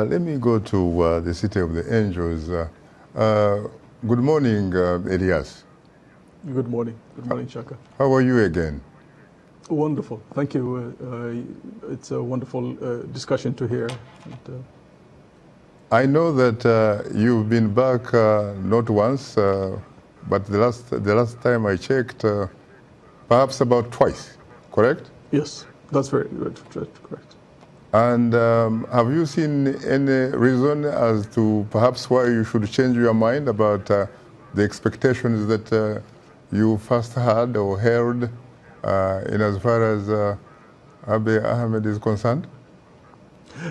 Let me go to the City of the Angels. Good morning, Elias. Good morning. Good morning, Shaka. How are you again? Wonderful. Thank you. It's a wonderful discussion to hear. I know that you've been back not once, but the last time I checked, perhaps about twice, correct? Yes, that's very good. Correct. And have you seen any reason as to perhaps why you should change your mind about the expectations that you first had or held in as far as Abiy Ahmed is concerned?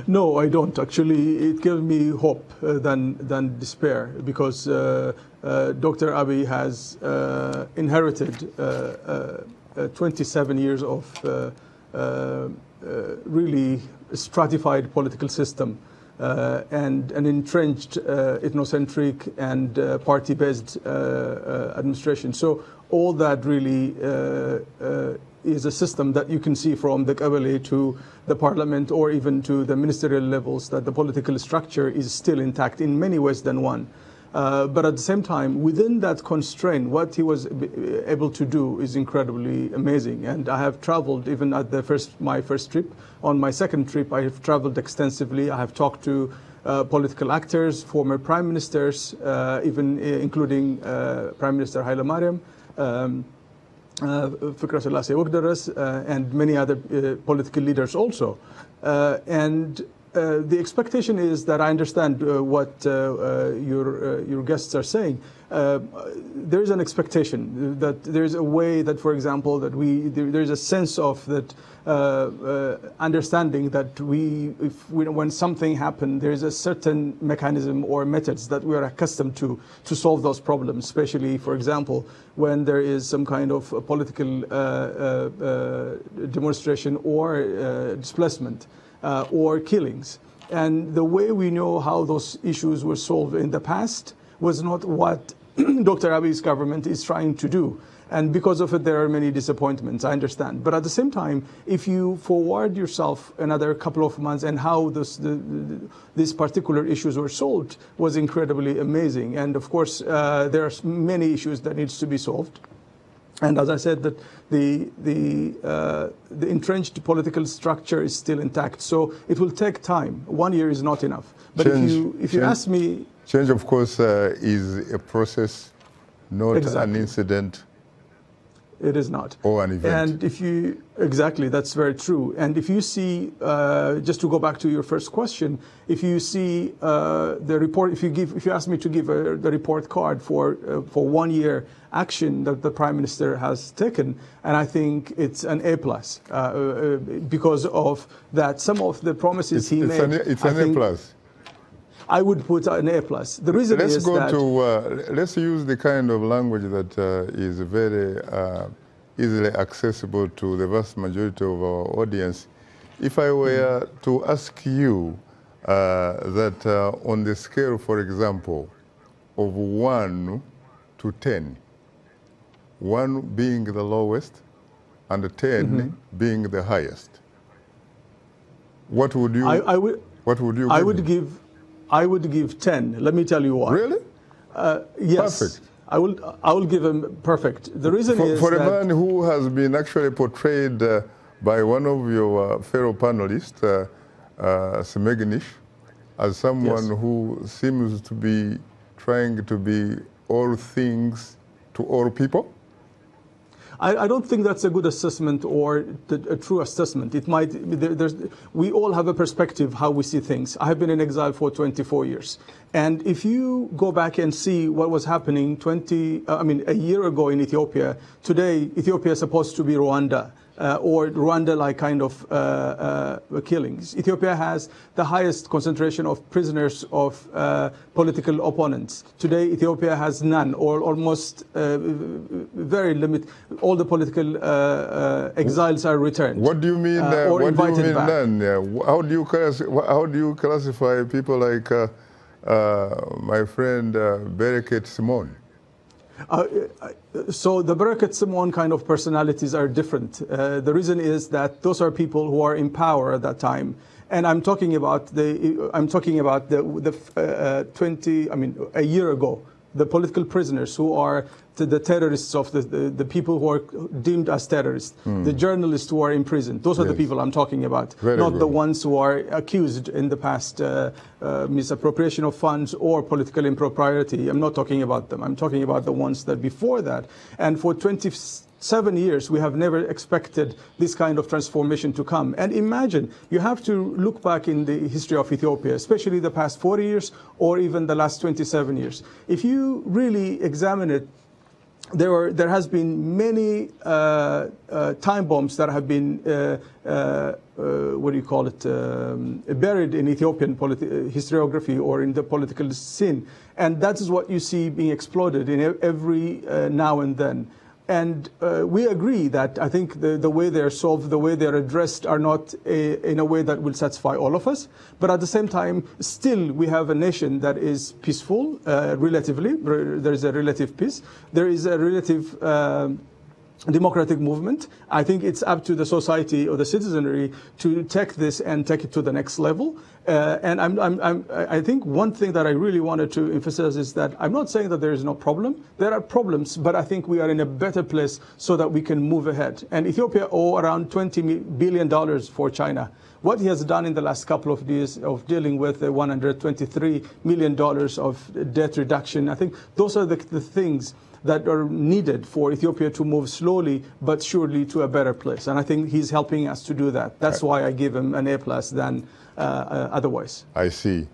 No, I don't. Actually, it gives me hope than despair, because Dr. Abiy has inherited 27 years of really stratified political system and an entrenched ethnocentric and party-based administration. So all that really is a system that you can see from the Kabyle to the parliament or even to the ministerial levels, that the political structure is still intact in many ways than one. But at the same time, within that constraint, what he was able to do is incredibly amazing. And I have traveled even at my first trip. On my second trip, I have traveled extensively. I have talked to political actors, former prime ministers, even including Prime Minister Abiy Ahmed, and many other political leaders also. The expectation is that I understand what your guests are saying. There is an expectation that there is a way that, for example, that there is a sense of that understanding that when something happens, there is a certain mechanism or methods that we are accustomed to solve those problems. Especially, for example, when there is some kind of political demonstration or displacement. Or killings. And the way we know how those issues were solved in the past was not what Dr. Abiy's government is trying to do. And because of it, there are many disappointments, I understand. But at the same time, if you forward yourself another couple of months and how these particular issues were solved was incredibly amazing. And of course, there are many issues that needs to be solved. And as I said, that the entrenched political structure is still intact, so it will take time. 1 year is not enough. But if you ask me, change, of course, is a process, not exactly. an incident. It is not. Or an event. And exactly, that's very true. And if you see, just to go back to your first question, if you see the report, if you ask me to give the report card for 1 year action that the Prime Minister has taken, and I think it's an A+, because of that. Some of the promises he made. It's an A+. I would put an A+. The reason is that... let's use the kind of language that is very easily accessible to the vast majority of our audience. If I were to ask you that on the scale, for example, of 1 to 10, 1 being the lowest and 10 being the highest, what would you? What would you? I would give 10. Let me tell you why. Really? Yes. Perfect. I will give him perfect. The reason is for a that man who has been actually portrayed by one of your fellow panelists, Smegnish, as someone who seems to be trying to be all things to all people. I don't think that's a good assessment or a true assessment. It might. We all have a perspective how we see things. I have been in exile for 24 years, and if you go back and see what was happening a year ago in Ethiopia, today Ethiopia is supposed to be Rwanda. Or Rwanda-like kind of killings. Ethiopia has the highest concentration of prisoners of political opponents. Today, Ethiopia has none, or almost very limited. All the political exiles are returned. What do you mean? Or what invited do you mean back. none? How do you classify people like my friend Bereket Simon? So the Barakat Simon kind of personalities are different. The reason is that those are people who are in power at that time. And I'm talking about a year ago, the political prisoners who are the terrorists of the people who are deemed as terrorists, the journalists who are imprisoned. Those are the people I'm talking about, not the ones who are accused in the past misappropriation of funds or political impropriety. I'm not talking about them. I'm talking about the ones that before that. And for 27 years, we have never expected this kind of transformation to come. And imagine, you have to look back in the history of Ethiopia, especially the past 40 years or even the last 27 years. If you really examine it, there has been many time bombs that have been buried in Ethiopian historiography or in the political scene, and that is what you see being exploded in every now and then. And we agree that I think the way they're solved, the way they're addressed are not in a way that will satisfy all of us. But at the same time, still we have a nation that is peaceful, relatively. There is a relative peace. There is a relative democratic movement. I think it's up to the society or the citizenry to take this and take it to the next level. And I think one thing that I really wanted to emphasize is that I'm not saying that there is no problem. There are problems, but I think we are in a better place so that we can move ahead. And Ethiopia owes around $20 billion for China. What he has done in the last couple of years of dealing with the $123 million of debt reduction, I think those are the things that are needed for Ethiopia to move slowly but surely to a better place. And I think he's helping us to do that. That's why I give him an A+ than otherwise. I see.